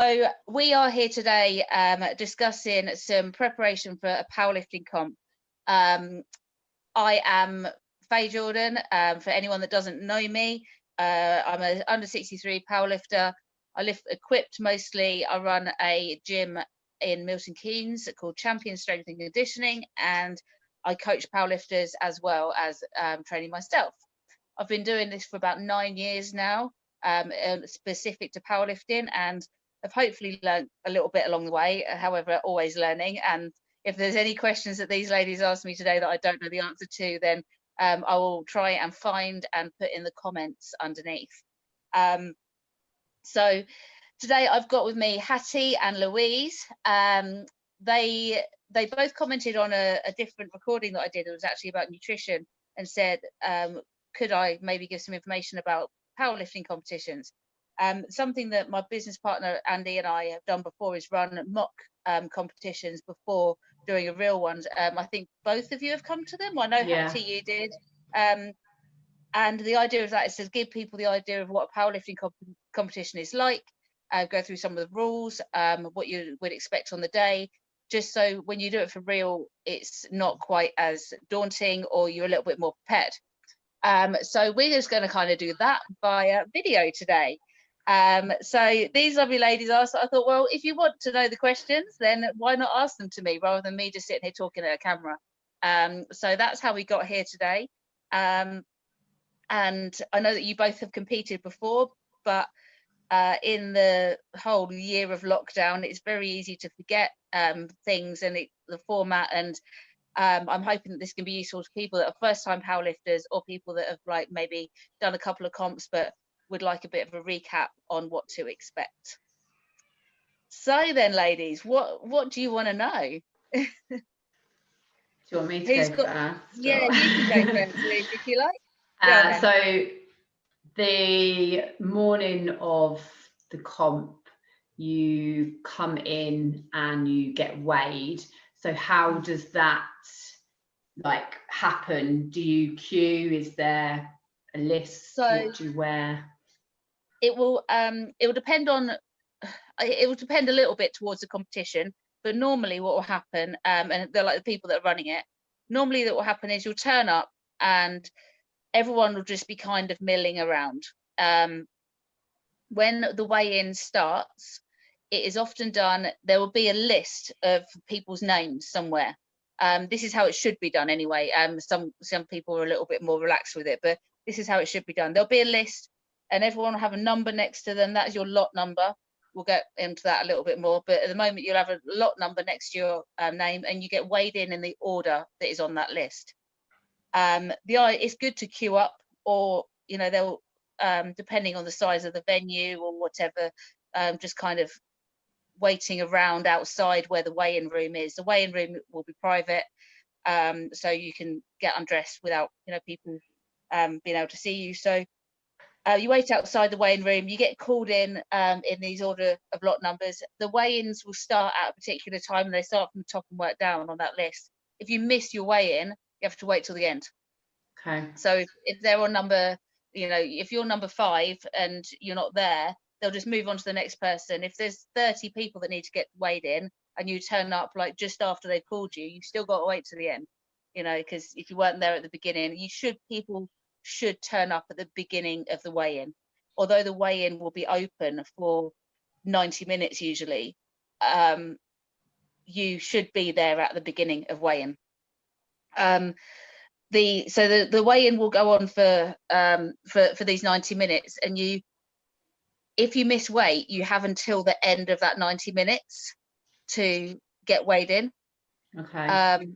So we are here today discussing some preparation for a powerlifting comp. I am Faye Jordan. For anyone that doesn't know me, I'm an under 63 powerlifter. I lift equipped mostly. I run a gym in Milton Keynes called Champion Strength and Conditioning, and I coach powerlifters as well as training myself. I've been doing this for about 9 years now, specific to powerlifting, and I've hopefully learned a little bit along the way. However, always learning. And if there's any questions that these ladies asked me today that I don't know the answer to, then I will try and find and put in the comments underneath. So today I've got with me Hattie and Louise. They both commented on a different recording that I did. It was actually about nutrition, and said, could I maybe give some information about powerlifting competitions? Something that my business partner Andy and I have done before is run mock competitions before doing a real one. I think both of you have come to them. I know Hattie, you did. And the idea of that is to give people the idea of what a powerlifting competition is like, go through some of the rules, what you would expect on the day, just so when you do it for real, it's not quite as daunting, or you're a little bit more prepared. So we're just going to kind of do that via video today. So these lovely ladies asked, I thought, well, if you want to know the questions, then why not ask them to me rather than me just sitting here talking at a camera? So that's how we got here today. And I know that you both have competed before, but in the whole year of lockdown, it's very easy to forget things and the format. And I'm hoping that this can be useful to people that are first-time powerlifters, or people that have like maybe done a couple of comps but would like a bit of a recap on what to expect. So then, ladies, what do you want to know? Do you want me to go first? Yeah, you can go first, Louise, if you like. So the morning of the comp, you come in and you get weighed. So how does that like happen? Do you queue? Is there a list? So what do you wear? It will depend on, it will depend a little bit towards the competition, but normally what will happen, and they're like the people that are running it, normally that will happen is you'll turn up and everyone will just be kind of milling around. When the weigh-in starts, it is often done, there will be a list of people's names somewhere. This is how it should be done anyway. Some people are a little bit more relaxed with it, but this is how it should be done. There'll be a list and everyone will have a number next to them. That's your lot number. We'll get into that a little bit more, but at the moment you'll have a lot number next to your name, and you get weighed in the order that is on that list. It's good to queue up, or they'll depending on the size of the venue or whatever, just kind of waiting around outside where the weigh-in room is. The weigh-in room will be private, so you can get undressed without people being able to see you. So you wait outside the weigh-in room, you get called in these order of lot numbers. The weigh-ins will start at a particular time, and they start from the top and work down on that list. If you miss your weigh-in, you have to wait till the end. Okay. So if they're on number, if you're number 5 and you're not there, they'll just move on to the next person. If there's 30 people that need to get weighed in and you turn up like just after they've called you, you've still got to wait to the end, because if you weren't there at the beginning, people should turn up at the beginning of the weigh-in. Although the weigh-in will be open for 90 minutes usually, you should be there at the beginning of weigh-in. The weigh-in will go on for these 90 minutes, and if you miss weight, you have until the end of that 90 minutes to get weighed in. Okay.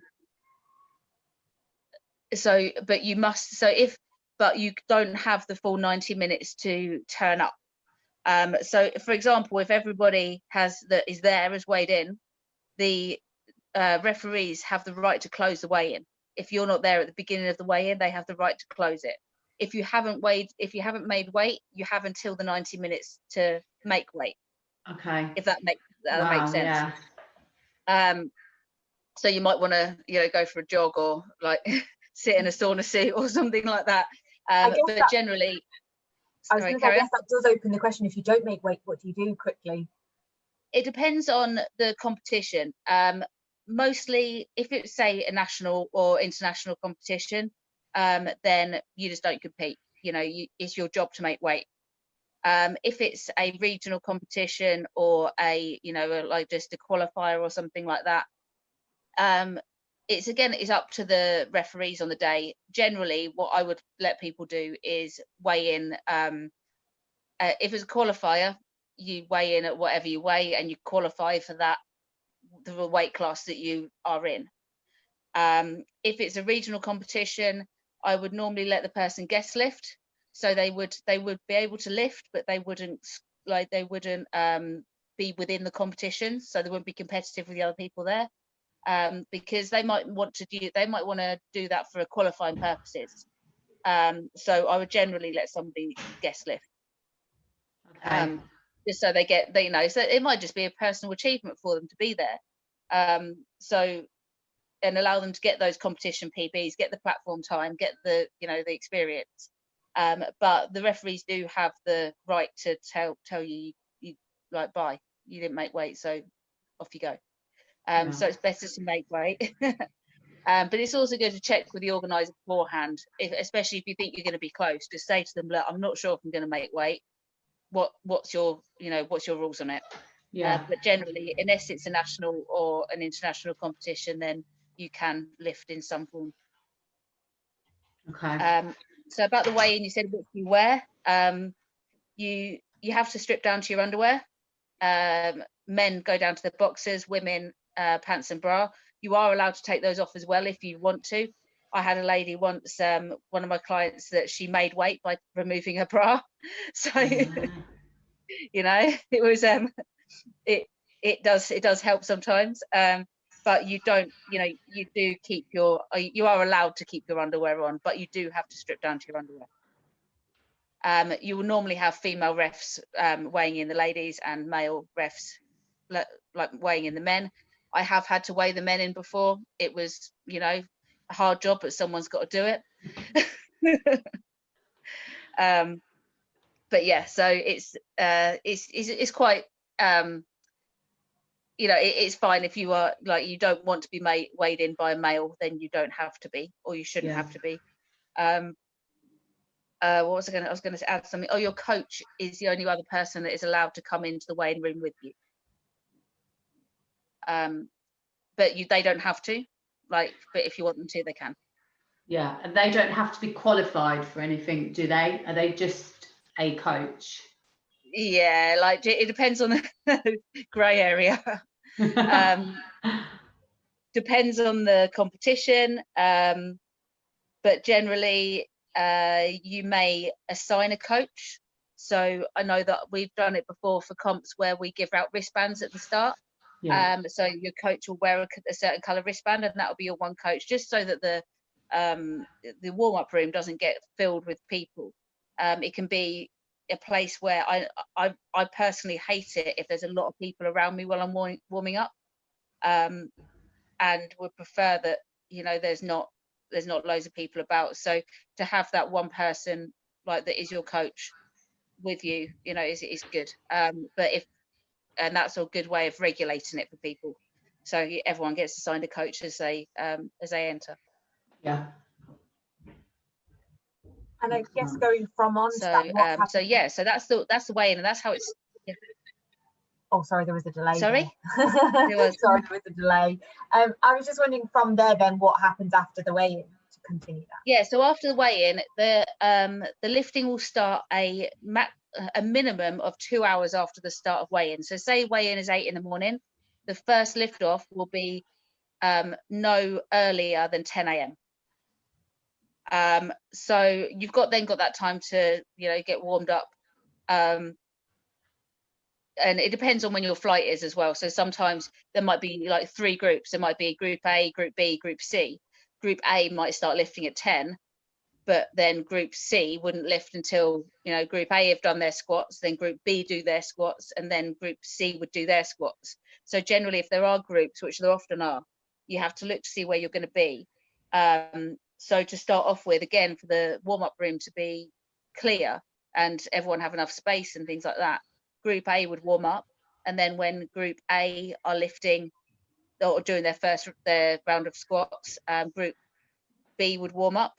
But you don't have the full 90 minutes to turn up. So for example, if everybody is there as weighed in, the referees have the right to close the weigh-in. If you're not there at the beginning of the weigh-in, they have the right to close it. If you haven't made weight, you have until the 90 minutes to make weight. Okay. If that makes sense. Yeah. So you might want to go for a jog, or like sit in a sauna seat or something like that. But generally, I guess that does open the question: if you don't make weight, what do you do quickly? It depends on the competition. Mostly, if it's say a national or international competition, then you just don't compete. You know, it's your job to make weight. If it's a regional competition or a, you know, like just a qualifier or something like that, it's up to the referees on the day. Generally, what I would let people do is weigh in. If it's a qualifier, you weigh in at whatever you weigh, and you qualify for that, the weight class that you are in. If it's a regional competition, I would normally let the person guest lift, so they would be able to lift, but they wouldn't be within the competition, so they wouldn't be competitive with the other people there, because they might want to do that for a qualifying purposes. So I would generally let somebody guest lift. Okay. Just so they get, you know, so it might just be a personal achievement for them to be there. So, and allow them to get those competition PBs, get the platform time, get the, you know, the experience. But the referees do have the right to tell you like, bye, you didn't make weight, so off you go. So it's better to make weight. But it's also good to check with the organizer beforehand, especially if you think you're going to be close. Just say to them, look, I'm not sure if I'm going to make weight. What's your rules on it? But generally, unless it's a national or an international competition, then you can lift in some form. Okay. So about the weigh-in, you said what you wear. You have to strip down to your underwear. Men go down to the boxers, women pants and bra. You are allowed to take those off as well if you want to. I had a lady once, one of my clients, that she made weight by removing her bra. So you know, it was it does help sometimes. But you don't, you know, you are allowed to keep your underwear on, but you do have to strip down to your underwear. You will normally have female refs weighing in the ladies and male refs like weighing in the men. I have had to weigh the men in before. It was, you know, a hard job, but someone's got to do it. But yeah, so it's quite you know, it's fine if you are like, you don't want to be weighed in by a male, then you don't have to be, or you shouldn't have to be. What was I was going to add something. Oh, your coach is the only other person that is allowed to come into the weighing room with you. But they don't have to, but if you want them to, they can. Yeah, and they don't have to be qualified for anything, do they? Are they just a coach? Yeah, like it depends on the grey area. Depends on the competition, but generally you may assign a coach. So I know that we've done it before for comps where we give out wristbands at the start. So your coach will wear a certain colour wristband, and that will be your one coach, just so that the warm-up room doesn't get filled with people. It can be a place where I personally hate it if there's a lot of people around me while I'm warming up, and would prefer that, you know, there's not loads of people about. So to have that one person like that is your coach with you, you know, is good. And that's a good way of regulating it for people. So everyone gets assigned a coach as they enter. Yeah. And I guess going from on so to that, so that's the way in, and that's how it's. Yeah. Oh, sorry, there was a delay. Sorry, there was a delay. I was just wondering from there then what happens after the weigh-in to continue that. Yeah, so after the weigh-in, the lifting will start a minimum of 2 hours after the start of weigh-in. So say weigh-in is 8 in the morning, the first lift off will be no earlier than 10 a.m. So you've got that time to, you know, get warmed up. And it depends on when your flight is as well. So sometimes there might be like 3 groups. There might be Group A, Group B, Group C. Group A might start lifting at 10, but then Group C wouldn't lift until, you know, Group A have done their squats, then Group B do their squats, and then Group C would do their squats. So generally, if there are groups, which there often are, you have to look to see where you're going to be. So to start off with, again, for the warm-up room to be clear and everyone have enough space and things like that, Group A would warm up, and then when group A are lifting or doing their round of squats, group B would warm up,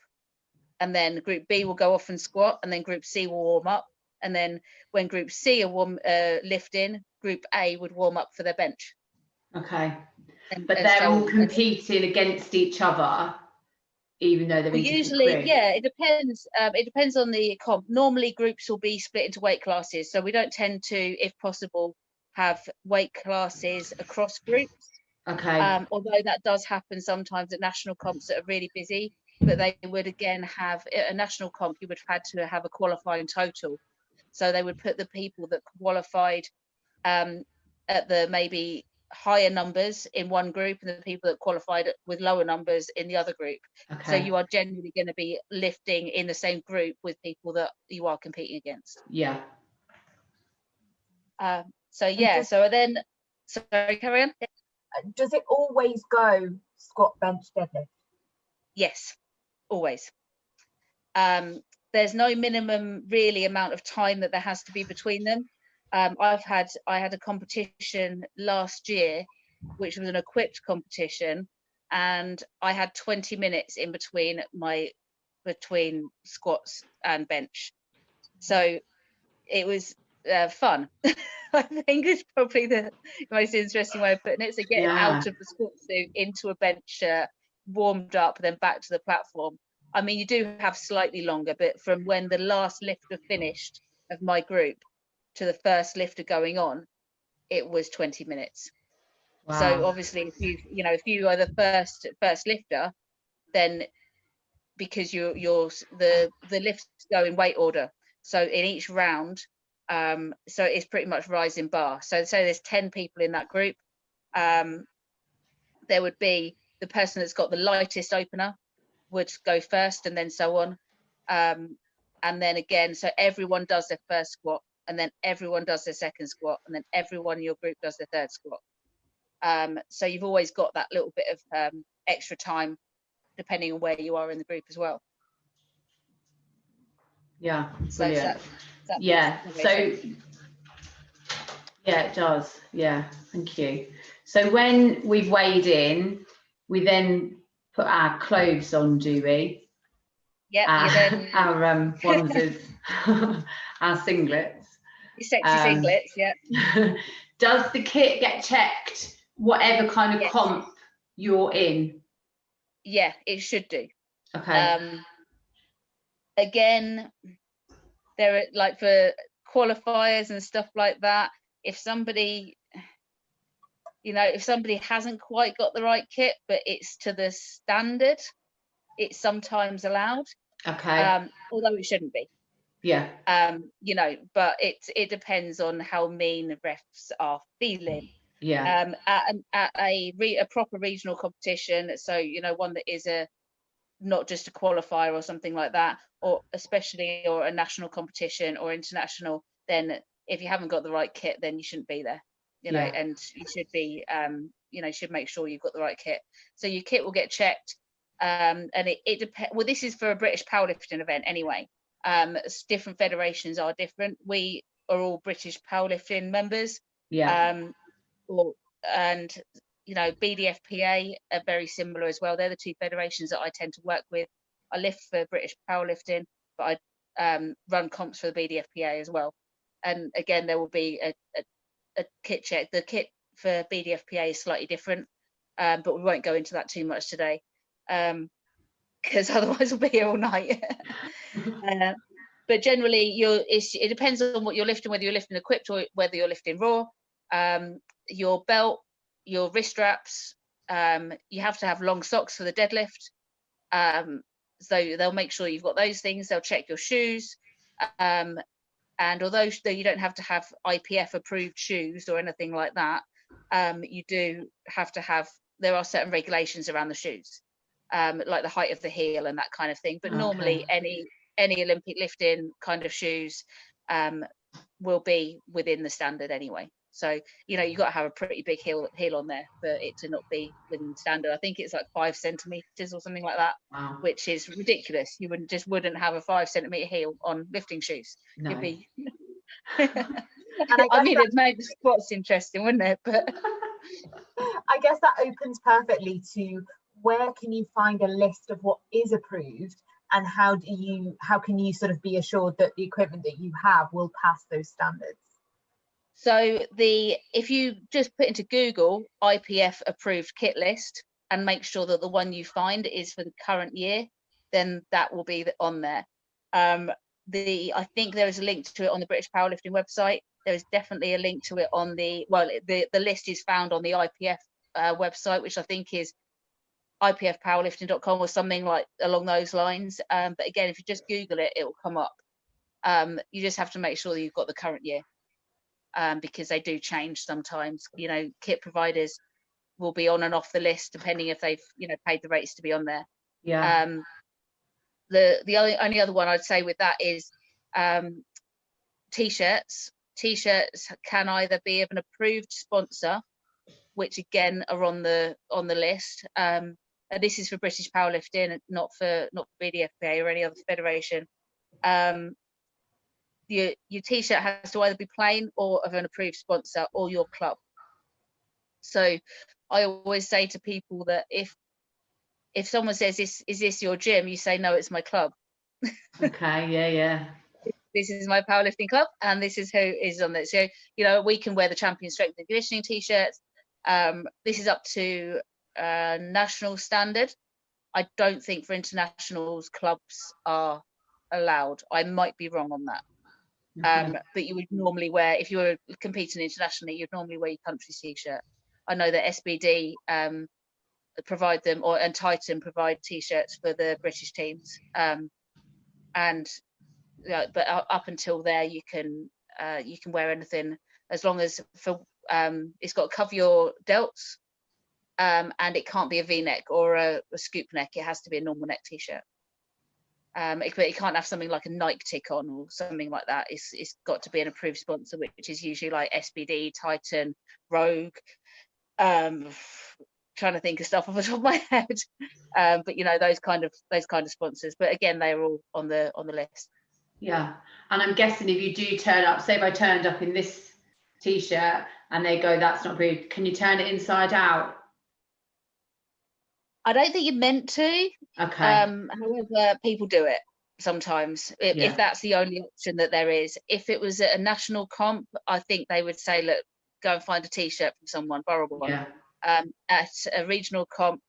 and then group B will go off and squat, and then group C will warm up, and then when group C are lifting, group A would warm up for their bench. Okay. But they're all competing against each other, even though they're in different usually groups. Yeah, it depends. It depends on the comp. Normally groups will be split into weight classes, so we don't tend to, if possible, have weight classes across groups. Okay. Although that does happen sometimes at national comps that are really busy, but they would again have a national comp. You would have had to have a qualifying total, so they would put the people that qualified at the maybe higher numbers in one group, and the people that qualified with lower numbers in the other group. Okay. So you are generally going to be lifting in the same group with people that you are competing against. Yeah. Sorry, carry on. Does it always go squat, bench, deadlift? Yes, always. There's no minimum really amount of time that there has to be between them. I had a competition last year, which was an equipped competition, and I had 20 minutes in between squats and bench. So it was fun. I think it's probably the most interesting way of putting it. So getting out of the squat suit into a bench, warmed up, then back to the platform. I mean, you do have slightly longer, but from when the last lifter finished of my group to the first lifter going on, it was 20 minutes. Wow. So obviously, if you are the first lifter, then because the lifts go in weight order, so in each round, so it's pretty much rising bar. So there's 10 people in that group. There would be the person that's got the lightest opener would go first, and then so on, and then again, so everyone does their first squat, and then everyone does their second squat, and then everyone in your group does their third squat. So you've always got that little bit of extra time depending on where you are in the group as well. Yeah, so brilliant. Yeah, so yeah, it does. Yeah, thank you. So when we've weighed in, we then put our clothes on, do we? Yeah, our onesies, our singlets. Sexy singlets, yeah. Does the kit get checked, whatever kind of comp you're in? Yeah, it should do. Okay. Again, there are, like, for qualifiers and stuff like that, if somebody hasn't quite got the right kit, but it's to the standard, it's sometimes allowed. Okay. Although it shouldn't be. Yeah. But it depends on how mean the refs are feeling. Yeah. At a proper regional competition, so one that is not just a qualifier or something like that, or a national competition or international, then if you haven't got the right kit, then you shouldn't be there. And you should be should make sure you've got the right kit. So your kit will get checked, and it depends. Well, this is for a British Powerlifting event anyway. Different federations are different. We are all British Powerlifting members. Yeah. And BDFPA are very similar as well. They're the two federations that I tend to work with. I lift for British Powerlifting, but I run comps for the BDFPA as well. And again, there will be a kit check. The kit for BDFPA is slightly different, but we won't go into that too much today, because otherwise we'll be here all night. But generally, it depends on what you're lifting, whether you're lifting equipped or whether you're lifting raw. Your belt, your wrist straps, you have to have long socks for the deadlift. So they'll make sure you've got those things. They'll check your shoes. And although you don't have to have IPF approved shoes or anything like that, you do have to have, there are certain regulations around the shoes, like the height of the heel and that kind of thing. But normally any Olympic lifting kind of shoes will be within the standard anyway. So you've got to have a pretty big heel on there for it to not be within the standard. I think it's like 5 centimeters or something like that. Wow. Which is ridiculous. You wouldn't have a 5 centimeter heel on lifting shoes. No. You'd be And I mean, it'd make the squats interesting, wouldn't it? But I guess that opens perfectly to where can you find a list of what is approved, and how can you sort of be assured that the equipment that you have will pass those standards? so if you just put into Google IPF approved kit list and make sure that the one you find is for the current year, then that will be on there. I think there is a link to it on the British Powerlifting website. There is definitely a link to it on the list is found on the IPF website, which I think is ipfpowerlifting.com or something like along those lines. But again, if you just Google it, it will come up. You just have to make sure that you've got the current year, because they do change sometimes. You know, kit providers will be on and off the list depending if they've paid the rates to be on there. Yeah. The only other one I'd say with that is t-shirts. T-shirts can either be of an approved sponsor, which again are on the list. And this is for British Powerlifting, not for BDFPA or any other federation. Your t-shirt has to either be plain or of an approved sponsor or your club. So I always say to people that if someone says, is this your gym? You say, no, it's my club. Okay, yeah. This is my powerlifting club, and this is who is on it. So, we can wear the champion strength and conditioning t-shirts. This is up to national standard. I don't think for internationals clubs are allowed. I might be wrong on that. Okay. But you would normally wear, if you were competing internationally, you'd normally wear your country's t-shirt. I know that SBD provide them, and Titan provide t-shirts for the British teams. But up until there, you can wear anything as long as it's got to cover your delts, and it can't be a V-neck or a scoop neck. It has to be a normal neck t-shirt. It can't have something like a Nike tick on or something like that. It's got to be an approved sponsor, which is usually like SBD, Titan, Rogue. Trying to think of stuff off the top of my head, but those kind of sponsors. But again, they're all on the list. Yeah, and I'm guessing if you do turn up, say if I turned up in this t-shirt and they go, that's not approved, can you turn it inside out? I don't think you're meant to. Okay. However, people do it sometimes if that's the only option that there is. If it was at a national comp, I think they would say, look, go and find a t-shirt from someone, borrow one. Yeah. At a regional comp,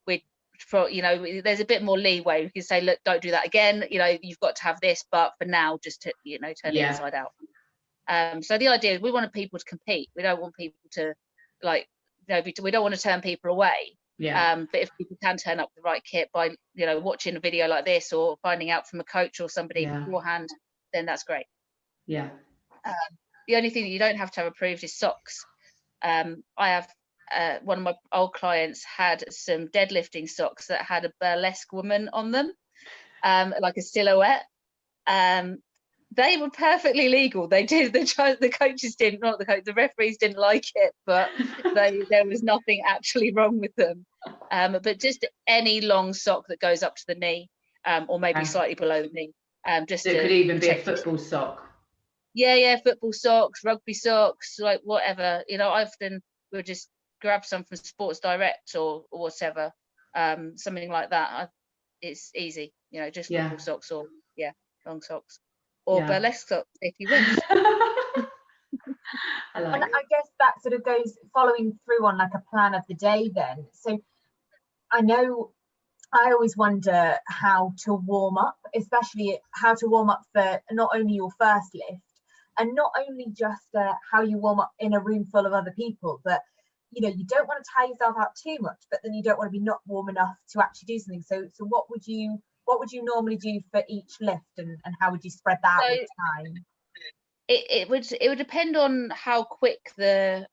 there's a bit more leeway. We can say, look, don't do that again. You've got to have this, but for now, just turn it inside out. So the idea is we want people to compete. We don't want people to we don't want to turn people away. Yeah. But if people can turn up the right kit by watching a video like this or finding out from a coach or somebody beforehand, then that's great. Yeah. The only thing that you don't have to have approved is socks. I have one of my old clients had some deadlifting socks that had a burlesque woman on them, like a silhouette. They were perfectly legal. They did. The coaches didn't, not the coach. The referees didn't like it, but there was nothing actually wrong with them. But just any long sock that goes up to the knee, or maybe slightly below the knee. So it could even be a football sock. Yeah, football socks, rugby socks, like whatever. I often will just grab some from Sports Direct or whatever, something like that. It's easy, just football socks or long socks or burlesque socks if you wish. And I guess that sort of goes following through on like a plan of the day then. So I know I always wonder how to warm up, especially how to warm up for not only your first lift and not only just how you warm up in a room full of other people, but you don't want to tire yourself out too much, but then you don't want to be not warm enough to actually do something. So what would you normally do for each lift, and how would you spread that out with time? It would depend on how quick the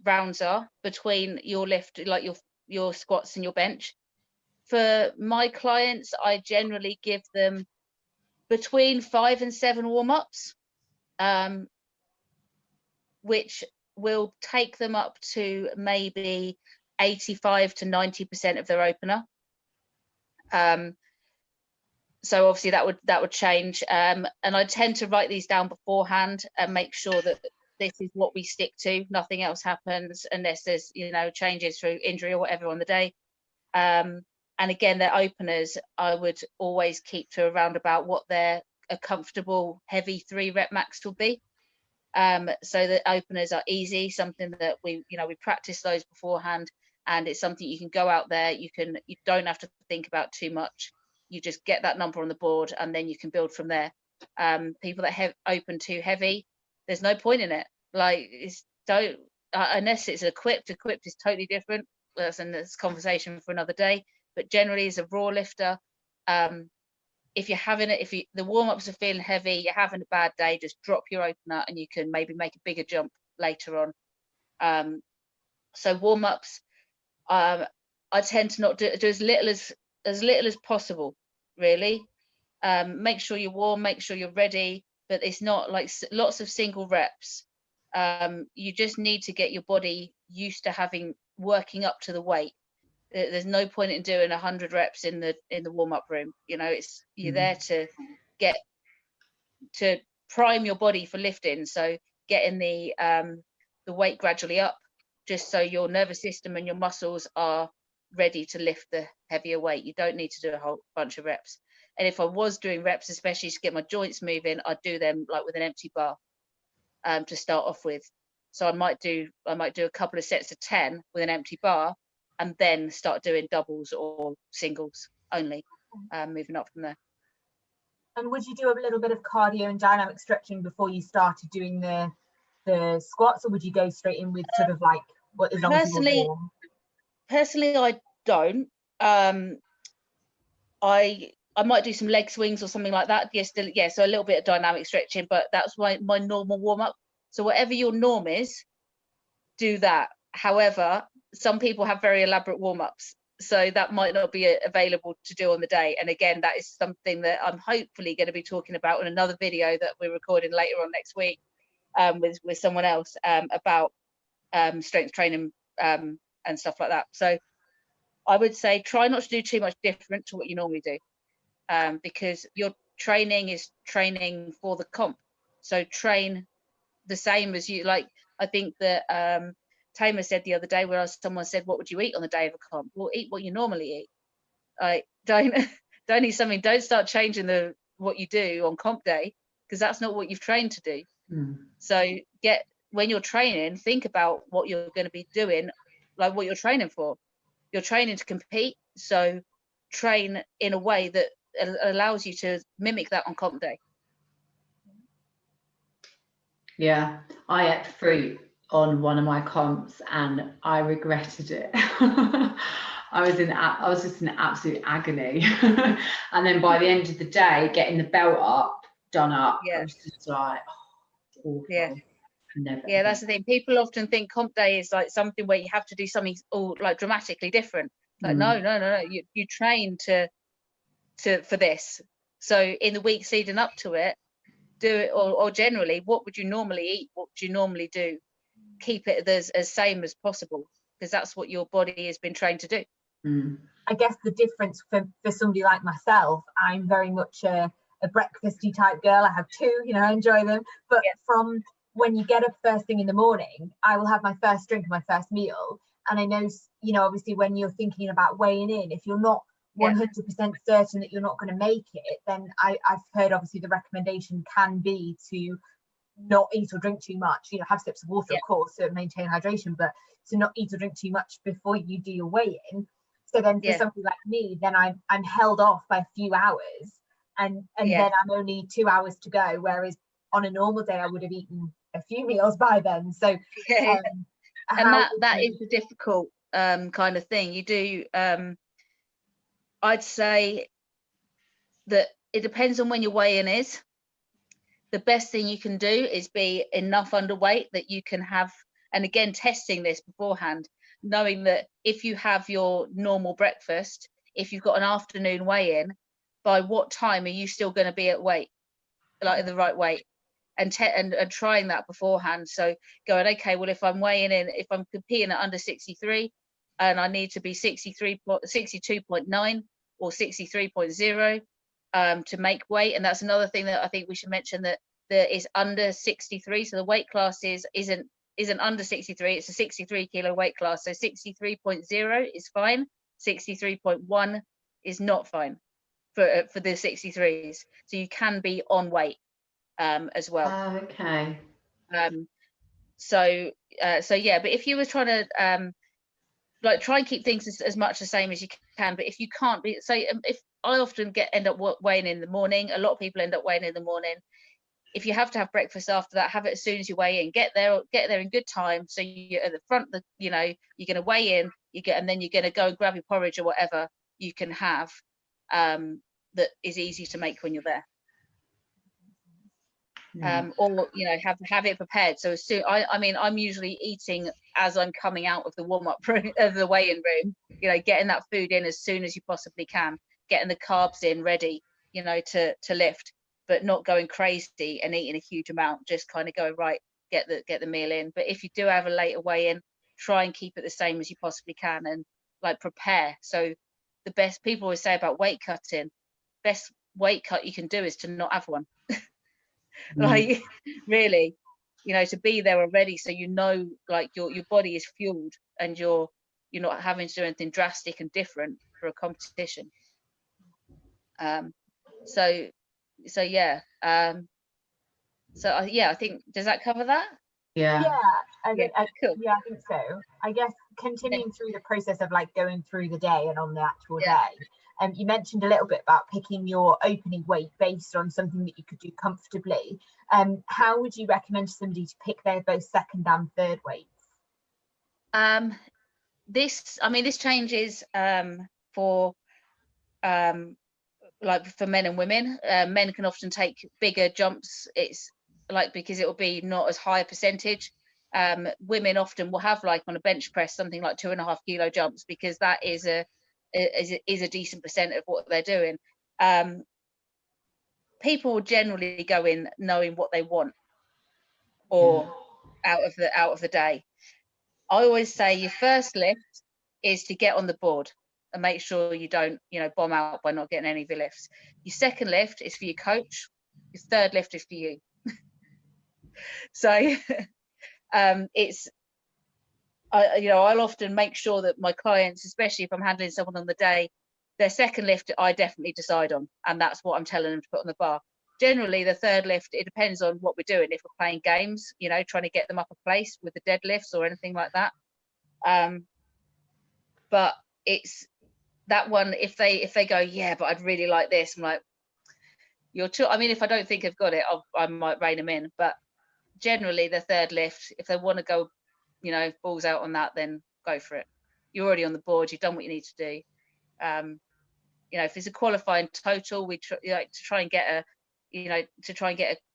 rounds are between your lift, like your squats and your bench. For my clients, I generally give them between 5 and 7 warm-ups, which will take them up to maybe 85 to 90% of their opener. So obviously that would change, and I tend to write these down beforehand and make sure that this is what we stick to. Nothing else happens unless there's, you know, changes through injury or whatever on the day. And again, their openers, I would always keep to around about what a comfortable heavy 3 rep max will be. So the openers are easy, something that we practice those beforehand, and it's something you can go out there, you don't have to think about too much. You just get that number on the board and then you can build from there. People that have open too heavy, there's no point in it. Like, unless it's equipped is totally different. That's a conversation for another day. But generally, as a raw lifter, if the warm-ups are feeling heavy, you're having a bad day, just drop your opener and you can maybe make a bigger jump later on. So warm-ups, I tend to not do as little as possible, really. Make sure you're warm, make sure you're ready, but it's not like lots of single reps. You just need to get your body used to working up to the weight. There's no point in doing 100 reps in the warm-up room. You know, you're there to prime your body for lifting. So getting the weight gradually up, just so your nervous system and your muscles are ready to lift the heavier weight. You don't need to do a whole bunch of reps. And if I was doing reps, especially to get my joints moving, I'd do them like with an empty bar to start off with. So I might do a couple of sets of 10 with an empty bar, and then start doing doubles or singles only, moving up from there. And would you do a little bit of cardio and dynamic stretching before you started doing the squats, or would you go straight in with sort of like what is personally? Personally, I don't. I might do some leg swings or something like that. Yes, so a little bit of dynamic stretching, but that's my normal warm up. So whatever your norm is, do that. However, some people have very elaborate warm ups, so that might not be available to do on the day. And again, that is something that I'm hopefully going to be talking about in another video that we're recording later on next week with someone else about strength training and stuff like that. So I would say try not to do too much different to what you normally do, because your training is training for the comp. So train the same as you like. I think that Tamer said the other day, where someone said, what would you eat on the day of a comp? Well, eat what you normally eat. Don't eat something. Don't start changing what you do on comp day, because that's not what you've trained to do. So when you're training, think about what you're going to be doing, like what you're training for. You're training to compete, so train in a way that allows you to mimic that on comp day. Yeah, I ate fruit on one of my comps and I regretted it. I was just in absolute agony. And then by the end of the day, getting the belt done up, I was just like, awful. Yeah. That's the thing. People often think comp day is like something where you have to do something all like dramatically different. Like no. You train for this. So in the weeks leading up to it, do it, or generally, what would you normally eat? What would you normally do? Keep it as same as possible, because that's what your body has been trained to do. I guess the difference for somebody like myself, I'm very much a breakfasty type girl. I have two, I enjoy them. But from when you get up first thing in the morning, I will have my first drink, my first meal. And I know, obviously when you're thinking about weighing in, if you're not 100% certain that you're not going to make it, then I've heard obviously the recommendation can be to not eat or drink too much, have sips of water, of course, to maintain hydration, but to not eat or drink too much before you do your weigh-in. So then for somebody like me, then I'm held off by a few hours, and then I'm only 2 hours to go, whereas on a normal day I would have eaten a few meals by then. So and that is a difficult kind of thing. You do I'd say that it depends on when your weigh-in is. The best thing you can do is be enough underweight that you can have, and again, testing this beforehand, knowing that if you have your normal breakfast, if you've got an afternoon weigh-in, by what time are you still going to be at weight, like the right weight, and trying that beforehand. So going, okay, well, if I'm weighing in, if I'm competing at under 63 and I need to be 62.9 or 63.0 to make weight. And that's another thing that I think we should mention, that that is under 63. So the weight class isn't under 63. It's a 63 kilo weight class. So 63.0 is fine. 63.1 is not fine for the 63s. So you can be on weight as well. Oh, okay. So yeah, but if you were trying to like try and keep things as much the same as you can, but if you can't be, so if I often end up weighing in the morning, a lot of people end up weighing in the morning. If you have to have breakfast after that, have it as soon as you weigh in. Get there in good time, so you're at the front. You're going to weigh in, and then you're going to go and grab your porridge or whatever you can have that is easy to make when you're there. Or have it prepared. So as soon, I mean, I'm usually eating as I'm coming out of the warm-up room, of the weigh-in room. Getting that food in as soon as you possibly can, getting the carbs in ready, to lift, but not going crazy and eating a huge amount. Just kind of go right, get the meal in. But if you do have a later weigh-in, try and keep it the same as you possibly can, and like prepare. So the best, people always say about weight cutting, best weight cut you can do is to not have one. Like really, to be there already, so like your body is fueled and you're not having to do anything drastic and different for a competition. So yeah. I think, does that cover that? Yeah. I think cool. Yeah, I think so. I guess continuing through the process of like going through the day and on the actual day. You mentioned a little bit about picking your opening weight based on something that you could do comfortably. How would you recommend to somebody to pick their both second and third weights? This changes for like for men and women. Men can often take bigger jumps. It's like, because it will be not as high a percentage. Women often will have, like on a bench press, something like 2.5 kilo jumps, because that is a decent percent of what they're doing. People will generally go in knowing what they want, or out of the day. I always say your first lift is to get on the board and make sure you don't bomb out by not getting any of your lifts. Your second lift is for your coach. Your third lift is for you. So I'll often make sure that my clients, especially if I'm handling someone on the day, their second lift I definitely decide on, and that's what I'm telling them to put on the bar. Generally, the third lift, it depends on what we're doing. If we're playing games, trying to get them up a place with the deadlifts or anything like that. But it's that one, if they go, yeah, but I'd really like this, I'm like, I mean, if I don't think I've got it, I might rein them in. But generally, the third lift, if they want to go, balls out on that, then go for it. You're already on the board. You've done what you need to do. If it's a qualifying total, we to try and get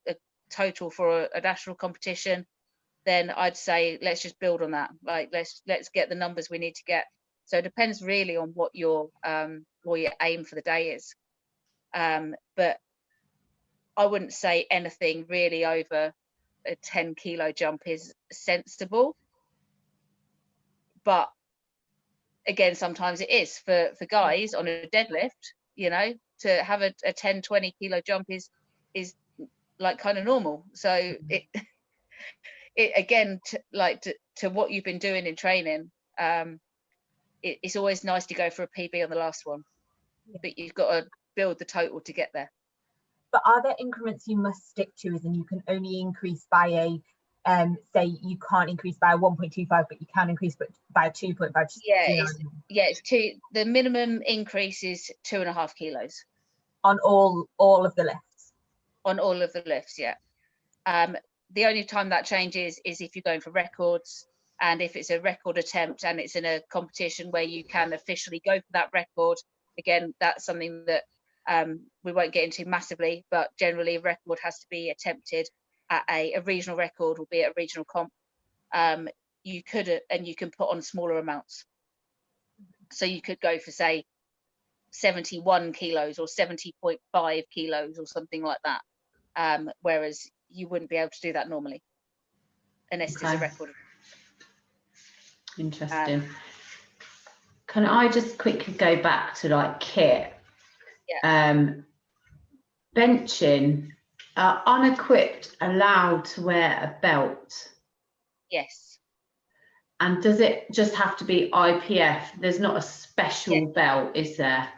a total for a national competition. Then I'd say let's just build on that. Like let's get the numbers we need to get. So it depends really on what your aim for the day is. But I wouldn't say anything really over a 10 kilo jump is sensible. But again, sometimes it is for guys on a deadlift, to have a 10, 20 kilo jump is like kind of normal. So it again, to what you've been doing in training, it's always nice to go for a PB on the last one, but you've got to build the total to get there. But are there increments you must stick to, as in you can only increase by say you can't increase by a 1.25, but you can increase by a 2.5? It's two. The minimum increase is 2.5 kilos on all of the lifts. On all of the lifts, yeah. The only time that changes is if you're going for records, and if it's a record attempt and it's in a competition where you can officially go for that record. Again, that's something that we won't get into massively, but generally a record has to be attempted at a regional record, will be at a regional comp. You can put on smaller amounts. So you could go for, say, 71 kilos or 70.5 kilos or something like that. Whereas you wouldn't be able to do that normally unless it's a record. Interesting. Can I just quickly go back to like kit? Yeah. Benching, Are unequipped allowed to wear a belt? Yes. And does it just have to be IPF? There's not a special belt, is there?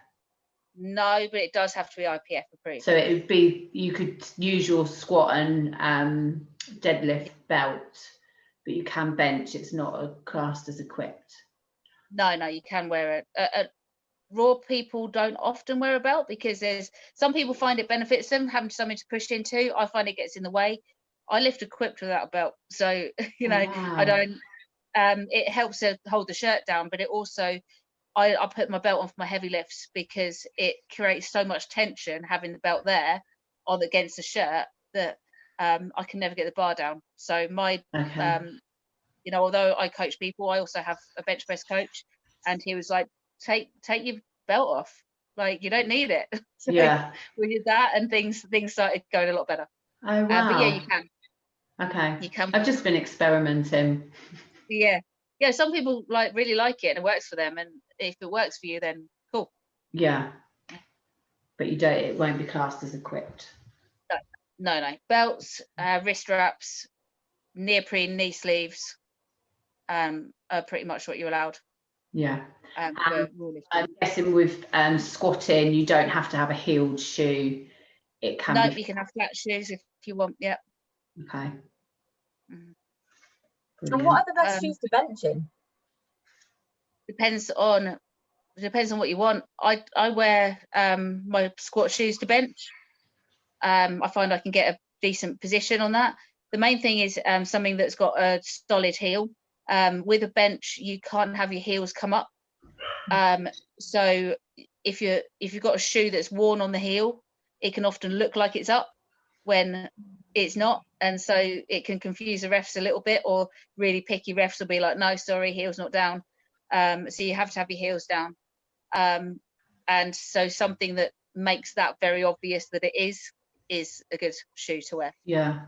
No, but it does have to be IPF approved. So it would be, you could use your squat and deadlift belt, but you can bench. It's not classed as equipped. No, you can wear it. Raw people don't often wear a belt because there's some people find it benefits them having something to push into. I find it gets in the way. I lift equipped without a belt, so you know, Wow. I don't. It helps to hold the shirt down, but it also I put my belt on for my heavy lifts because it creates so much tension having the belt there on against the shirt that I can never get the bar down. So my you know, although I coach people, I also have a bench press coach, and he was like, take your belt off, like you don't need it. So Yeah. we did that, and things started going a lot better. Oh wow. But yeah, you can. Okay. You can. I've just been experimenting. Yeah. Some people really like it and it works for them, and if it works for you, then cool. Yeah. But it won't be classed as equipped. No. Belts, wrist wraps, neoprene knee sleeves, are pretty much what you're allowed. Yeah. I'm guessing with squatting, you don't have to have a heeled shoe. It can be. You can have flat shoes if you want. Yeah. Okay. And what are the best shoes to bench in? Depends on what you want. I wear my squat shoes to bench. I find I can get a decent position on that. The main thing is something that's got a solid heel. With a bench, you can't have your heels come up. So if you've got a shoe that's worn on the heel, it can often look like it's up when it's not, and so it can confuse the refs a little bit, or really picky refs will be like, no, sorry, heel's not down. So you have to have your heels down. And so something that makes that very obvious that it is a good shoe to wear. Yeah.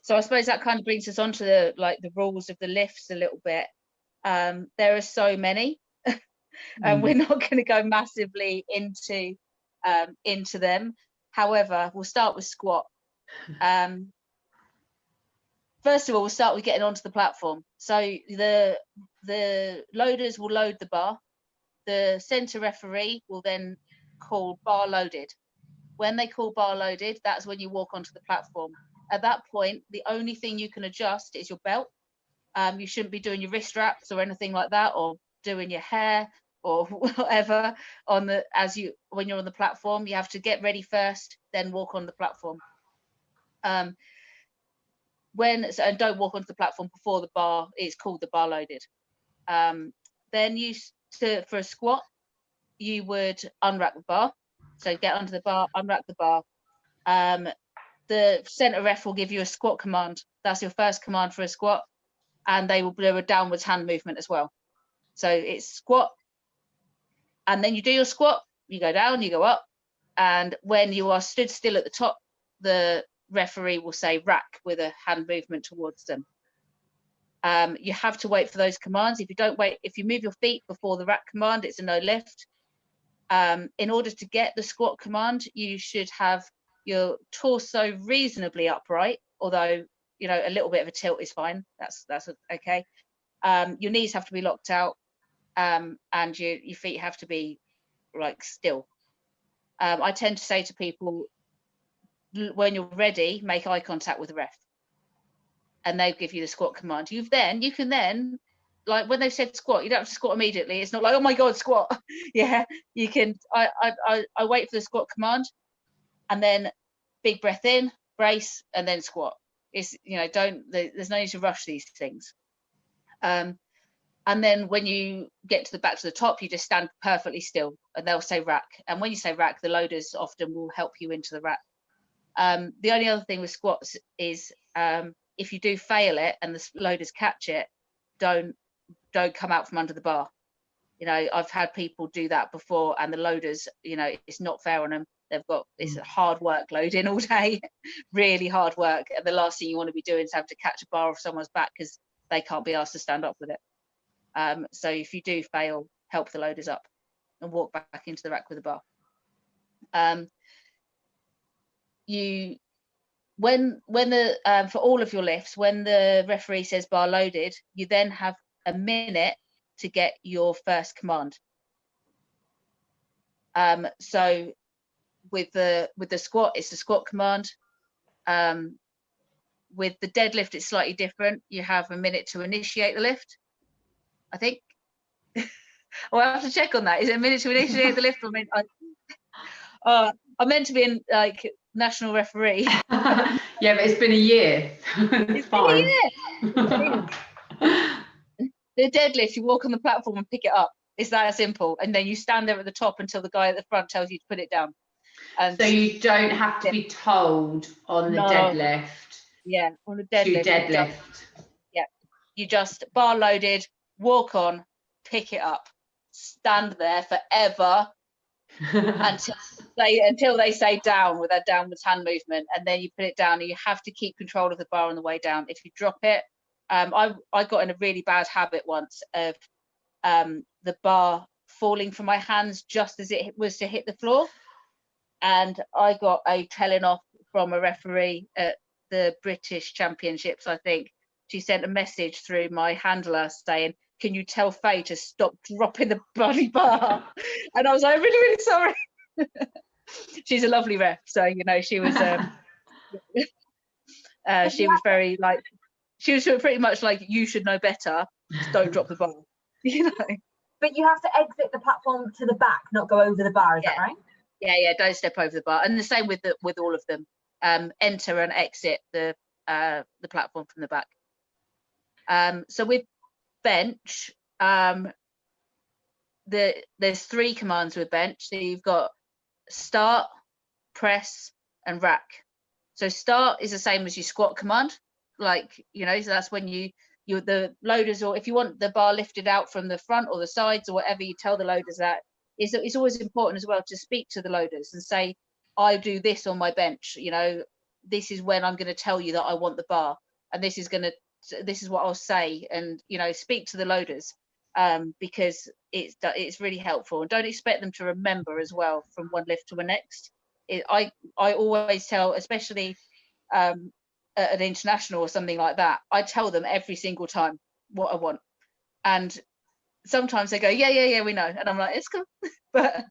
So I suppose that kind of brings us on to the rules of the lifts a little bit. There are so many, and we're not going to go massively into them. However, we'll start with squat. First of all, we'll start with getting onto the platform. So the loaders will load the bar. The centre referee will then call bar loaded. When they call bar loaded, that's when you walk onto the platform. At that point, the only thing you can adjust is your belt. You shouldn't be doing your wrist wraps or anything like that, or doing your hair or whatever when you're on the platform. You have to get ready first, then walk on the platform. And don't walk onto the platform before the bar is called the bar loaded. Then for a squat, you would unrack the bar. So get under the bar, unrack the bar. The center ref will give you a squat command. That's your first command for a squat, and they will do a downwards hand movement as well. So it's squat, and then you do your squat, you go down, you go up, and when you are stood still at the top, the referee will say rack with a hand movement towards them. You have to wait for those commands. If you move your feet before the rack command, it's a no lift. In order to get the squat command, you should have your torso reasonably upright, although a little bit of a tilt is fine. That's okay. Your knees have to be locked out, and your feet have to be still. I tend to say to people, when you're ready, make eye contact with the ref, and they'll give you the squat command. You can then, when they've said squat, you don't have to squat immediately. It's not like, oh my god, squat. Yeah, you can. I wait for the squat command, and then big breath in, brace, and then squat. It's there's no need to rush these things. And then when you get back to the top, you just stand perfectly still, and they'll say rack. And when you say rack, the loaders often will help you into the rack. The only other thing with squats is if you do fail it and the loaders catch it, don't come out from under the bar. I've had people do that before, and the loaders, it's not fair on them. It's hard work loading all day, really hard work. And the last thing you want to be doing is have to catch a bar off someone's back because they can't be asked to stand up with it. So if you do fail, help the loaders up and walk back into the rack with the bar. when the for all of your lifts, when the referee says bar loaded, you then have a minute to get your first command. So with the squat, it's the squat command. With the deadlift, it's slightly different. You have a minute to initiate the lift, I think. Well, I have to check on that. Is it a minute to initiate the lift? I'm meant to be in like national referee. Yeah, but it's been a year. It's fine. The deadlift, you walk on the platform and pick it up. It's that simple. And then you stand there at the top until the guy at the front tells you to put it down. And so you don't have to be told on the deadlift. Yeah, on the deadlift. To deadlift. You just bar loaded, walk on, pick it up, stand there forever until they say down with that downwards hand movement, and then you put it down, and you have to keep control of the bar on the way down. If you drop it, I got in a really bad habit once of the bar falling from my hands just as it was to hit the floor, and I got a telling off from a referee at the British Championships, I think. She sent a message through my handler saying, "Can you tell Faye to stop dropping the bloody bar?" And I was like, "I'm really, really sorry." She's a lovely ref, so you know she was she was very like, she was pretty much like, "You should know better. Just don't drop the bar." You know. But you have to exit the platform to the back, not go over the bar. Is that right? Yeah, don't step over the bar. And the same with all of them. Enter and exit the platform from the back. So with bench, there's 3 commands with bench. So you've got start, press, and rack. So start is the same as your squat command, like, you know, so that's when you the loaders, or if you want the bar lifted out from the front or the sides or whatever, you tell the loaders that. It's always important as well to speak to the loaders and say, I do this on my bench, you know, this is when I'm going to tell you that I want the bar, and this is what I'll say, and you know, speak to the loaders, because it's really helpful, and don't expect them to remember as well from one lift to the next. I always tell, especially at an international or something like that, I tell them every single time what I want, and sometimes they go, yeah, we know, and I'm like, it's cool. But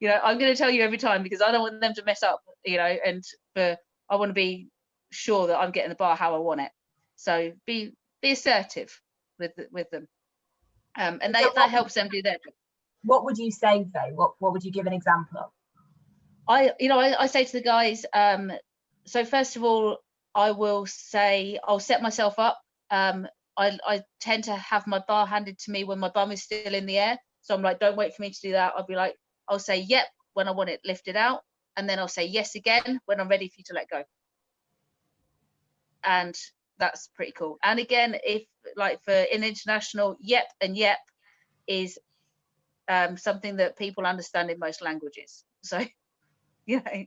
you know, I'm going to tell you every time because I don't want them to mess up, you know, and I want to be sure that I'm getting the bar how I want it. So be assertive with them, and that helps them do their job. What would you say, Faye? What would you give an example of? I say to the guys, so first of all, I'll set myself up. I tend to have my bar handed to me when my bum is still in the air. So I'm like, don't wait for me to do that. I'll be like, I'll say yep when I want it lifted out, and then I'll say yes again when I'm ready for you to let go. And that's pretty cool. And again, if like for in international, yep and yep is something that people understand in most languages. So, you know,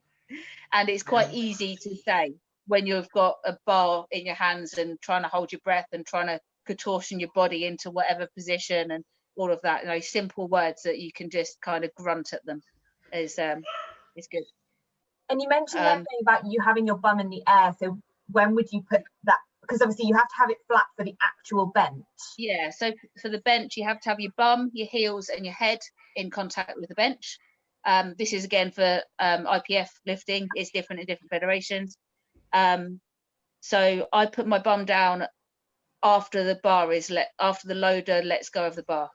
and it's quite easy to say when you've got a bar in your hands and trying to hold your breath and trying to contortion your body into whatever position and all of that. You know, simple words that you can just kind of grunt at them is good. And you mentioned that thing about you having your bum in the air. So when would you put that? Because obviously you have to have it flat for the actual bench. Yeah, so for the bench, you have to have your bum, your heels and your head in contact with the bench. This is again for IPF lifting. It's different in different federations. So I put my bum down after the loader lets go of the bar.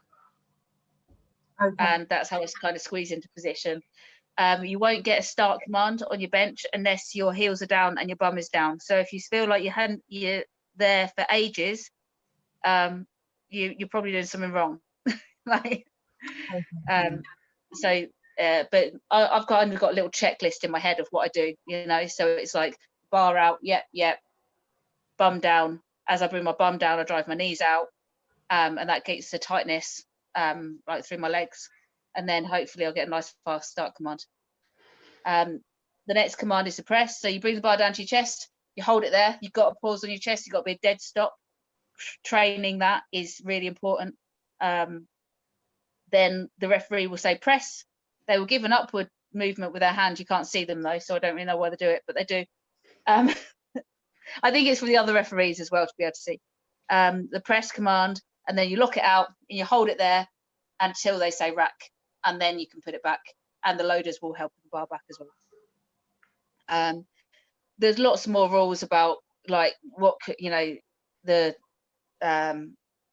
Okay. And that's how it's kind of squeezed into position. You won't get a start command on your bench unless your heels are down and your bum is down. So if you feel like you're there for ages, you're probably doing something wrong. Like, so but I've kind of got a little checklist in my head of what I do, you know. So it's like bar out, yep, bum down. As I bring my bum down, I drive my knees out, and that gets the tightness right through my legs, and then hopefully I'll get a nice fast start command. The next command is the press. So you bring the bar down to your chest, you hold it there, you've got a pause on your chest, you've got to be a dead stop. Training that is really important. Then the referee will say press. They will give an upward movement with their hand. You can't see them though, so I don't really know why they do it, but they do. I think it's for the other referees as well to be able to see. The press command, and then you lock it out and you hold it there until they say rack, and then you can put it back, and the loaders will help with the bar back as well. There's lots more rules about like what, you know, the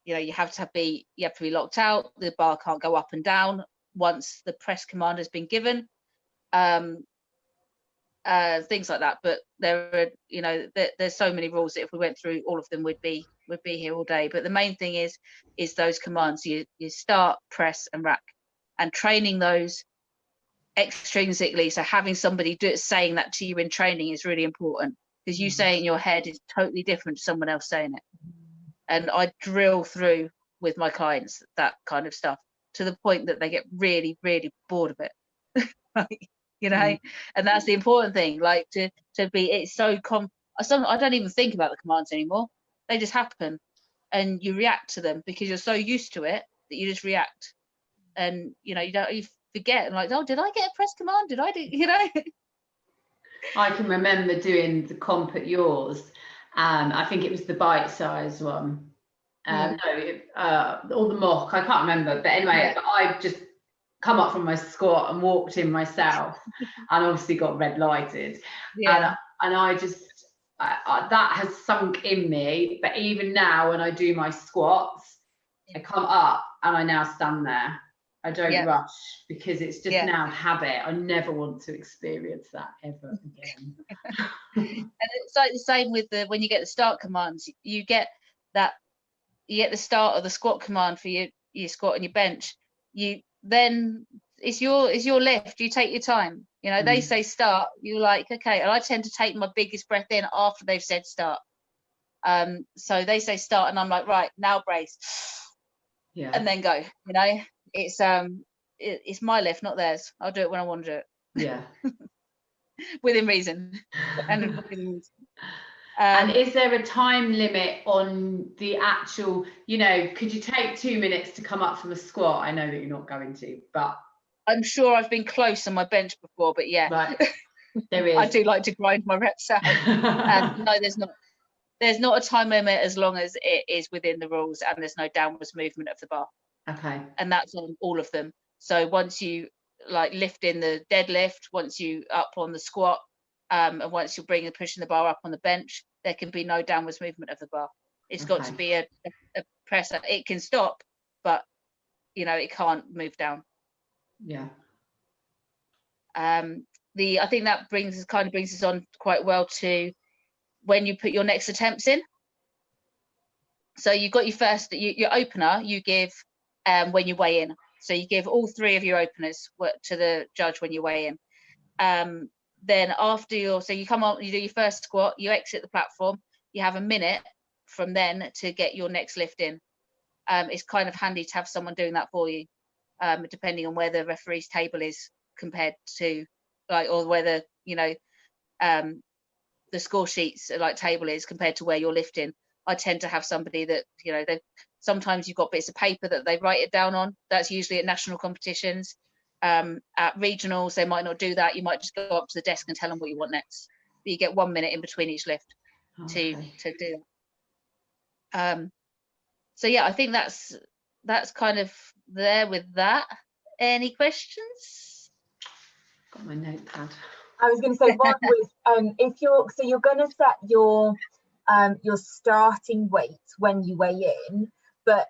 you know, you have to be locked out. The bar can't go up and down once the press command has been given. Things like that. But there are, you know, there's so many rules that if we went through all of them, we'd be here all day. But the main thing is those commands. You start, press, and rack, and training those extrinsically. So having somebody saying that to you in training is really important, because you say it in your head is totally different to someone else saying it. And I drill through with my clients that kind of stuff to the point that they get really, really bored of it. Like, you know, and that's the important thing. Like to be, it's so I don't even think about the commands anymore. They just happen, and you react to them because you're so used to it that you just react. And you know, you forget, and like, oh, did I get a press command? Did I do? You know. I can remember doing the comp at yours. I think it was the bite size one. Or the mock, I can't remember. But anyway, I just come up from my squat and walked in myself, and obviously got red lighted. And I just, that has sunk in me. But even now, when I do my squats, I come up and I now stand there. I don't rush, because it's just now habit. I never want to experience that ever again. And it's like the same with when you get the start commands. You get the start of the squat command for your squat and your bench. Then it's your lift. You take your time. You know, they say start. You're like, okay. And I tend to take my biggest breath in after they've said start. So they say start, and I'm like, right, now brace. And then go. You know. It's my lift, not theirs. I'll do it when I want to do it. Yeah. Within reason. And is there a time limit on the actual, you know, could you take 2 minutes to come up from a squat? I know that you're not going to, but I'm sure I've been close on my bench before, but right. There is. I do like to grind my reps out. No, there's not a time limit as long as it is within the rules and there's no downwards movement of the bar. Okay. And that's on all of them. So once you like lift in the deadlift, once you up on the squat, and once you're pushing the bar up on the bench, there can be no downwards movement of the bar. It's got to be a press. It can stop, but you know, it can't move down. Yeah. I think that brings us on quite well to when you put your next attempts in. So you've got your first, your opener, you give when you weigh in. So you give all 3 of your openers to the judge when you weigh in. Then after you come on, you do your first squat, you exit the platform, you have a minute from then to get your next lift in. It's kind of handy to have someone doing that for you, depending on where the referee's table is compared to, like, or whether, you know, the score sheets like table is compared to where you're lifting. I tend to have somebody that, you know, sometimes you've got bits of paper that they write it down on. That's usually at national competitions. At regionals, they might not do that. You might just go up to the desk and tell them what you want next. But you get 1 minute in between each lift to do that. So yeah, I think that's kind of there with that. Any questions? Got my notepad. I was going to say one was if you're going to set your starting weight when you weigh in, but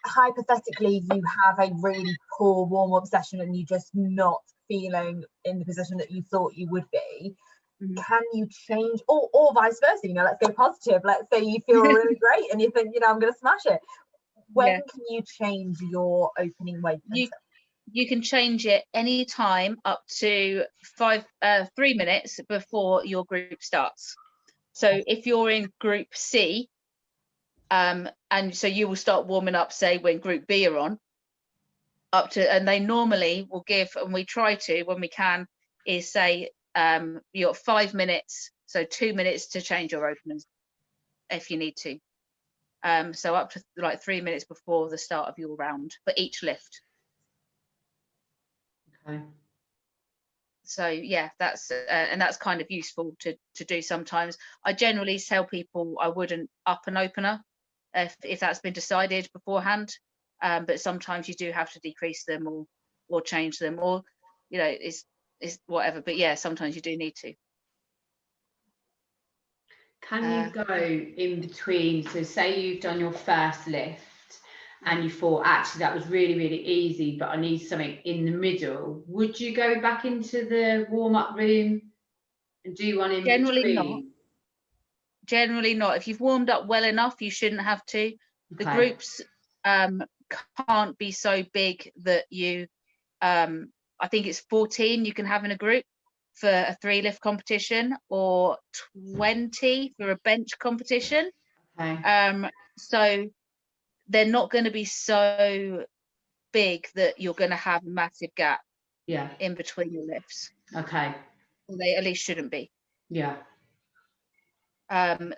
hypothetically you have a really poor warm-up session and you're just not feeling in the position that you thought you would be, can you change, or vice versa, you know, let's go positive, let's say you feel really great and you think, you know, I'm going to smash it. When can you change your opening weight? You can change it any time up to 3 minutes before your group starts. So if you're in group C, and so you will start warming up, say, when group B are on, and they normally will give, and we try to when we can, is say you're 5 minutes, so 2 minutes to change your openers if you need to. So up to like 3 minutes before the start of your round for each lift. Okay. So yeah, that's and that's kind of useful to do sometimes. I generally tell people I wouldn't up an opener if that's been decided beforehand, but sometimes you do have to decrease them or change them, or you know, it's whatever. But yeah, sometimes you do need to. Can you go in between? So say you've done your first lift and you thought, actually, that was really, really easy, but I need something in the middle. Would you go back into the warm-up room and do one in between? Generally not. If you've warmed up well enough, you shouldn't have to. The groups can't be so big that you, I think it's 14 you can have in a group for a 3 lift competition, or 20 for a bench competition. So they're not going to be so big that you're going to have a massive gap in between your lifts. Or they at least shouldn't be. But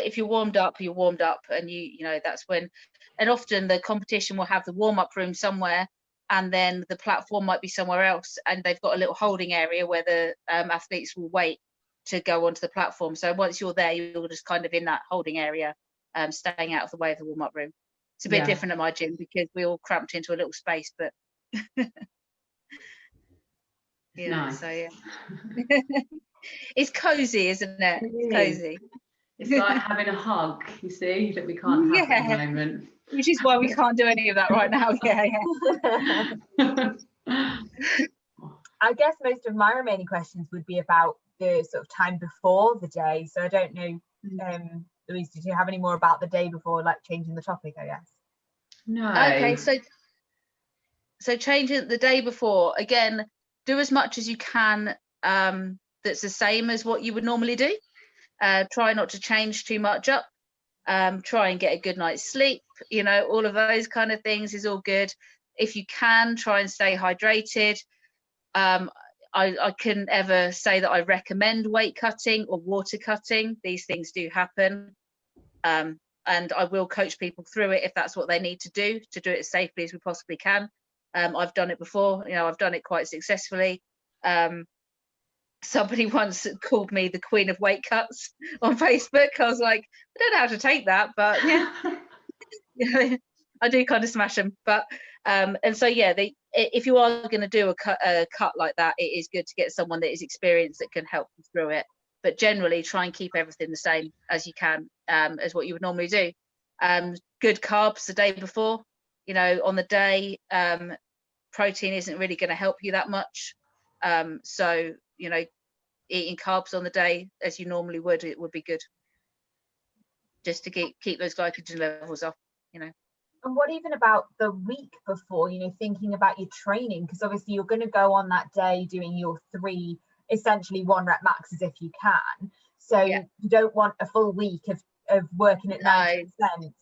if you're warmed up, and you know, that's when, and often the competition will have the warm-up room somewhere, and then the platform might be somewhere else, and they've got a little holding area where the athletes will wait to go onto the platform. So once you're there, you're just kind of in that holding area, staying out of the way of the warm-up room. It's a bit different at my gym because we're all cramped into a little space, but Nice. So yeah. It's cozy, isn't it? It's cozy. It's like having a hug, you see, that we can't have at the moment. Which is why we can't do any of that right now. I guess most of my remaining questions would be about the sort of time before the day. So I don't know, Louise, did you have any more about the day before, like changing the topic, I guess? No. Okay, so changing the day before, again, do as much as you can that's the same as what you would normally do. Try not to change too much up. Try and get a good night's sleep, you know, all of those kind of things is all good. If you can, try and stay hydrated. I couldn't ever say that I recommend weight cutting or water cutting. These things do happen. And I will coach people through it if that's what they need to do it as safely as we possibly can. I've done it before, you know, I've done it quite successfully. Somebody once called me the queen of weight cuts on Facebook. I was like, I don't know how to take that, but yeah, I do kind of smash them. But and so yeah, if you are going to do a cut like that, it is good to get someone that is experienced that can help you through it. But generally, try and keep everything the same as you can, as what you would normally do. Good carbs the day before. You know, on the day, protein isn't really going to help you that much. So, you know, eating carbs on the day as you normally would, it would be good, just to keep those glycogen levels up, you know. And what even about the week before, you know, thinking about your training, because obviously you're going to go on that day doing your 3, essentially 1 rep maxes if you can. So you don't want a full week of working at 90%.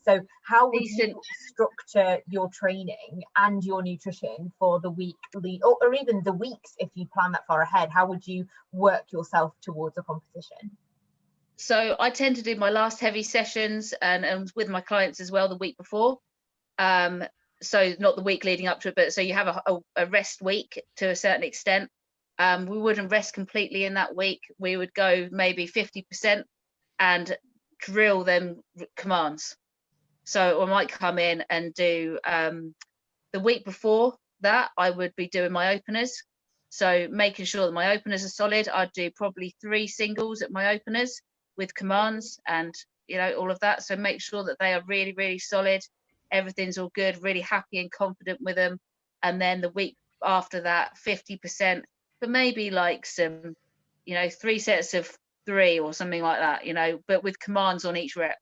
So how would you structure your training and your nutrition for the week or even the weeks if you plan that far ahead? How would you work yourself towards a competition? So I tend to do my last heavy sessions and with my clients as well the week before. So not the week leading up to it, but so you have a rest week to a certain extent. We wouldn't rest completely in that week. We would go maybe 50% and drill them commands. So I might come in and do the week before that, I would be doing my openers. So making sure that my openers are solid. I'd do probably 3 singles at my openers with commands and, you know, all of that. So make sure that they are really, really solid. Everything's all good, really happy and confident with them. And then the week after that, 50%, but maybe like some, you know, 3 sets of 3 or something like that, you know, but with commands on each rep,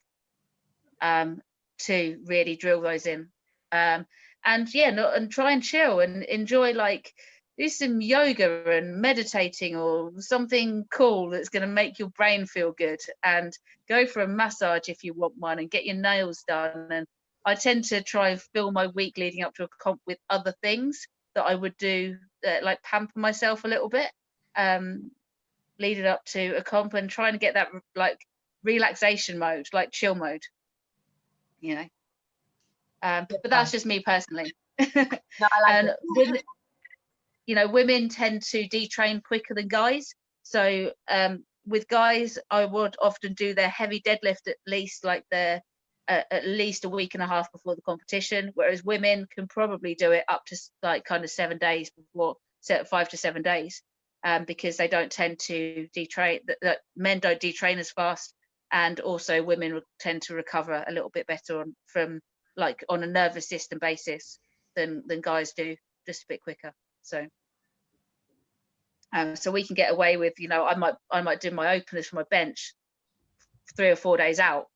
to really drill those in. And yeah, and try and chill and enjoy, like, do some yoga and meditating or something cool that's going to make your brain feel good, and go for a massage if you want one, and get your nails done. And I tend to try and fill my week leading up to a comp with other things that I would do, like pamper myself a little bit, leading up to a comp, and trying to get that like relaxation mode, like chill mode, you know. But that's just me personally. No, I like it. you know, women tend to detrain quicker than guys. So with guys, I would often do their heavy deadlift at least at least a week and a half before the competition, whereas women can probably do it up to like kind of 7 days before, 5 to 7 days, because they don't tend to detrain. That men don't detrain as fast, and also women tend to recover a little bit better from like on a nervous system basis than guys do, just a bit quicker. So so we can get away with, you know, I might do my openers for my bench 3 or 4 days out,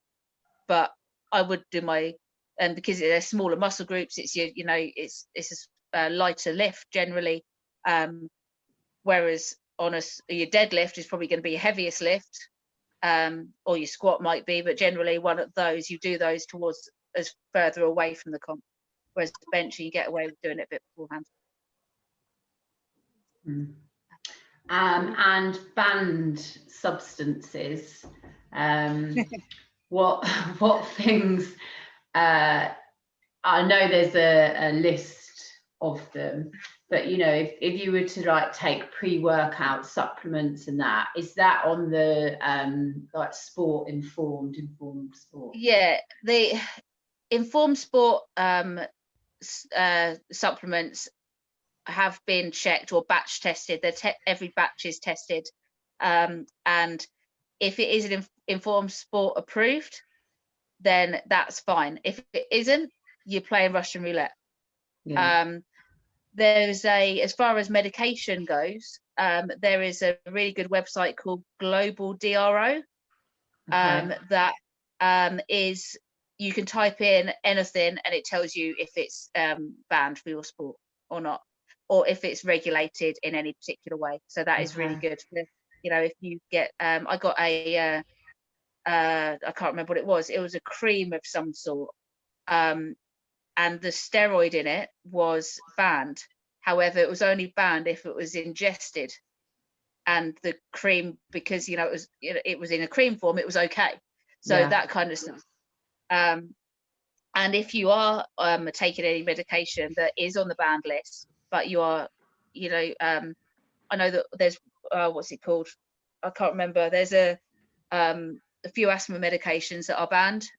but I would do and because they're smaller muscle groups, it's you know, it's a lighter lift generally, whereas on your deadlift is probably going to be your heaviest lift, or your squat might be, but generally one of those, you do those towards as further away from the comp, whereas the bench you get away with doing it a bit beforehand. And banned substances, what things, I know there's a list of them, but you know, if you were to like take pre-workout supplements and that, is that on the like sport informed sport? Yeah, the informed sport supplements have been checked or batch tested. Every batch is tested, and if it is an informed sport approved, then that's fine. If it isn't, you're playing Russian roulette. Yeah. There's as far as medication goes, there is a really good website called Global DRO. Okay. That is, you can type in anything and it tells you if it's banned for your sport or not, or if it's regulated in any particular way. So that is really good. You know, if you get, I got I can't remember what it was. It was a cream of some sort, and the steroid in it was banned. However, it was only banned if it was ingested, and the cream, because you know it was in a cream form, it was okay. So yeah, that kind of stuff. And if you are taking any medication that is on the banned list, but you are, you know, I know that there's what's it called? I can't remember. There's a few asthma medications that are banned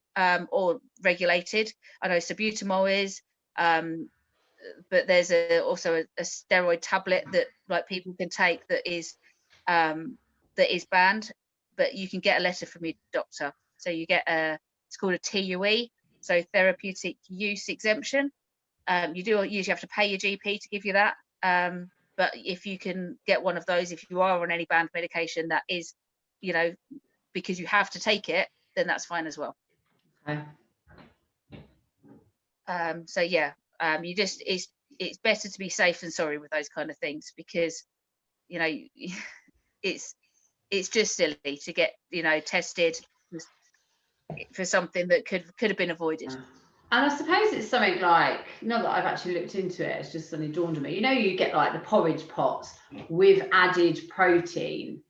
or regulated. I know salbutamol is, but there's also a steroid tablet that like people can take that is banned, but you can get a letter from your doctor. So you get it's called a TUE, so therapeutic use exemption. You do usually have to pay your GP to give you that. But if you can get one of those, if you are on any banned medication that is, you know, because you have to take it, then that's fine as well. Okay. So yeah, you just, it's better to be safe than sorry with those kind of things, because, you know, it's just silly to get, you know, tested for something that could have been avoided. And I suppose it's something like, not that I've actually looked into it, it's just suddenly dawned on me. You know, you get like the porridge pots with added protein.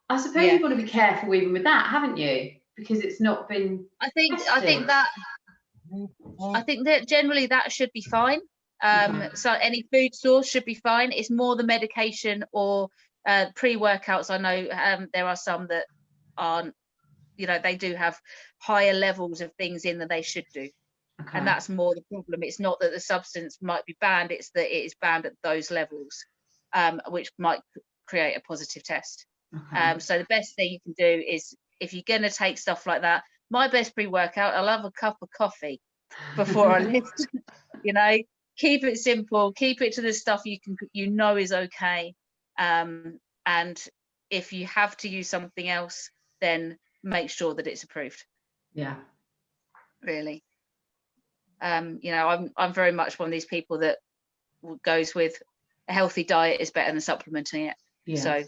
I suppose you've got to be careful even with that, haven't you? Because it's not been tested. I think that generally that should be fine. So any food source should be fine. It's more the medication or pre-workouts. I know there are some that aren't, you know, they do have higher levels of things in than they should do. Okay. And that's more the problem. It's not that the substance might be banned, it's that it is banned at those levels, which might create a positive test. Okay. So the best thing you can do is, if you're going to take stuff like that, my best pre-workout, I'll have a cup of coffee before I lift. You know, keep it simple, keep it to the stuff you know is okay. And if you have to use something else, then make sure that it's approved. Yeah. Really. You know, I'm very much one of these people that goes with a healthy diet is better than supplementing it. Yes. So,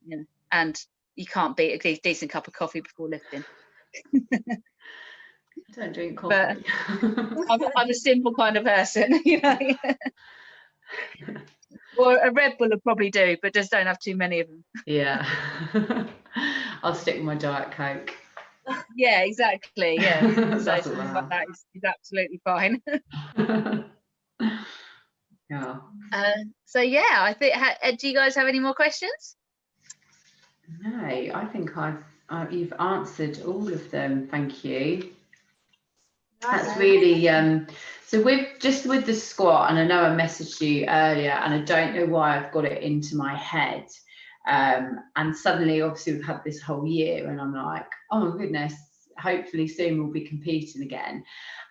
you know, and you can't beat a decent cup of coffee before lifting. I don't drink coffee. But I'm a simple kind of person, you know. Or a Red Bull will probably do, but just don't have too many of them. Yeah. I'll stick with my Diet Coke. Yeah, exactly. Yeah. So something like that is absolutely fine. Yeah. So yeah, I think, do you guys have any more questions? No, I think you've answered all of them. Thank you. That's really so with the squat, and I know I messaged you earlier and I don't know why I've got it into my head, and suddenly obviously we've had this whole year and I'm like, oh my goodness, hopefully soon we'll be competing again,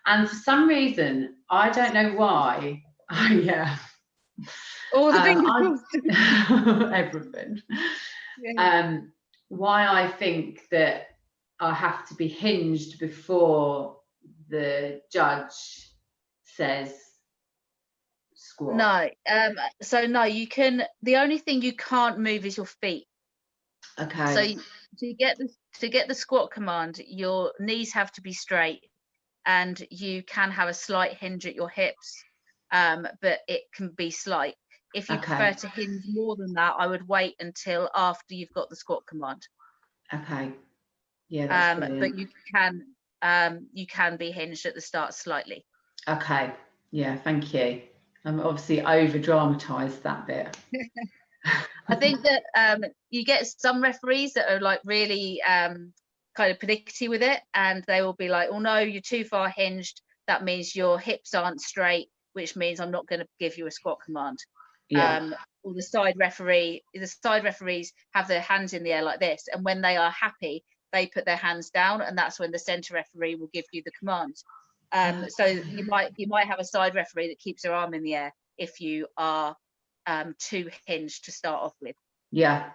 and for some reason I don't know why. Yeah, All the fingers. everything. Yeah. Why I think that I have to be hinged before the judge says squat. No, so no, you can, the only thing you can't move is your feet. Okay. So to get the squat command, your knees have to be straight, and you can have a slight hinge at your hips, but it can be slight. If you prefer to hinge more than that, I would wait until after you've got the squat command. Okay. Yeah, that's brilliant. But you can be hinged at the start slightly. Okay. Yeah, thank you. I'm obviously over dramatized that bit. I think that you get some referees that are like really kind of pernickety with it, and they will be like, oh no, you're too far hinged, that means your hips aren't straight, which means I'm not going to give you a squat command. Yeah. Or the side referees have their hands in the air like this, and when they are happy they put their hands down, and that's when the center referee will give you the command. So you might have a side referee that keeps their arm in the air if you are too hinged to start off with. Yeah.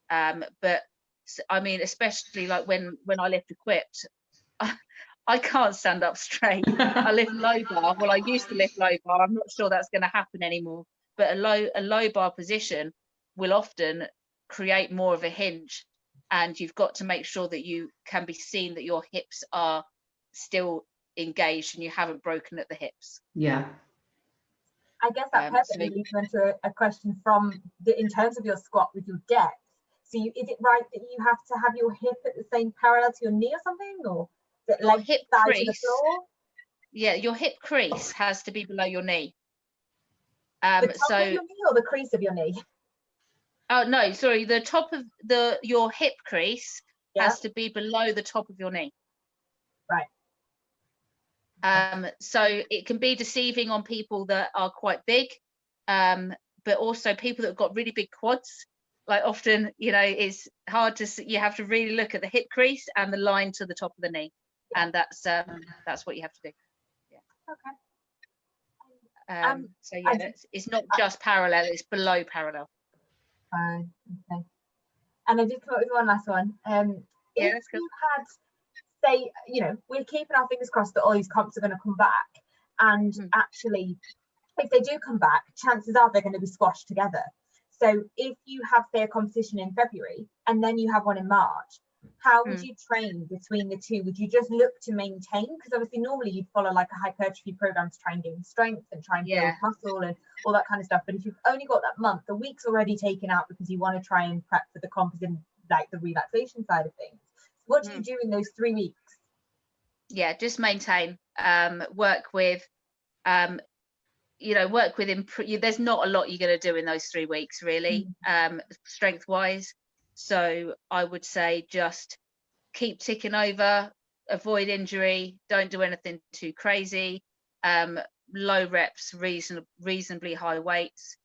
But I mean, especially like when I lift equipped, I can't stand up straight. I lift low bar. Well, I used to lift low bar. I'm not sure that's going to happen anymore. But a low bar position will often create more of a hinge, and you've got to make sure that you can be seen that your hips are still engaged and you haven't broken at the hips. Yeah. I guess that perfectly leads into a question from in terms of your squat with your depth. So is it right that you have to have your hip at the same parallel to your knee or something, or is it leg side to the floor? Yeah, your hip crease has to be below your knee. The top of your knee or the crease of your knee? Oh no, sorry, the top of your hip crease has to be below the top of your knee. Right. So it can be deceiving on people that are quite big, but also people that have got really big quads. Like often, you know, it's hard to see, you have to really look at the hip crease and the line to the top of the knee, and that's what you have to do. Yeah. Okay. So yeah, it's not just parallel; it's below parallel. Okay. And I did come up with one last one. If you had, say, you know, we're keeping our fingers crossed that all these comps are going to come back, and actually, if they do come back, chances are they're going to be squashed together. So if you have, say, a competition in February and then you have one in March, how would you train between the two? Would you just look to maintain? Because obviously normally you'd follow like a hypertrophy program to try and gain strength and try and build muscle and all that kind of stuff. But if you've only got that month, the week's already taken out because you want to try and prep for the comp in like the relaxation side of things. What do you do in those 3 weeks? Yeah, just maintain. Work with there's not a lot you're going to do in those 3 weeks really, strength wise. So I would say just keep ticking over, avoid injury, don't do anything too crazy, low reps, reasonably high weights,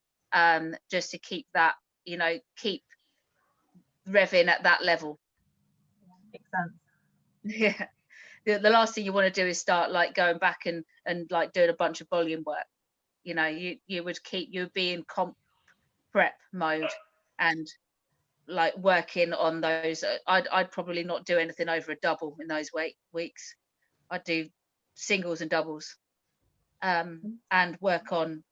just to keep that, you know, keep revving at that level. Makes sense. Yeah. The last thing you want to do is start like going back and like doing a bunch of volume work. You know, you would be in comp prep mode and like working on those. I'd probably not do anything over a double in those weeks. I'd do singles and doubles, and work on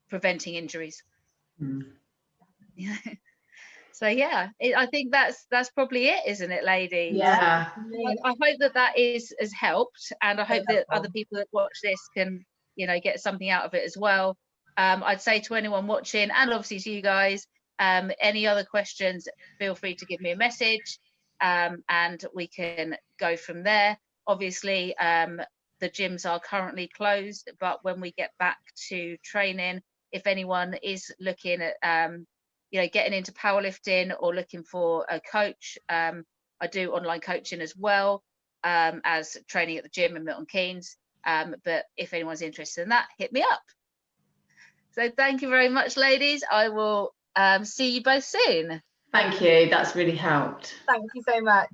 preventing injuries. Yeah. So yeah, I think that's probably it, isn't it, ladies? Yeah. I hope that has helped, and I hope that other people that watch this can, you know, get something out of it as well. I'd say to anyone watching, and obviously to you guys, any other questions, feel free to give me a message, and we can go from there. Obviously, the the gyms are currently closed, but when we get back to training, if anyone is looking at you know, getting into powerlifting or looking for a coach, I do online coaching as well as training at the gym in Milton Keynes. But if anyone's interested in that, hit me up. So thank you very much, ladies. I will see you both soon. Thank you. That's really helped. Thank you so much.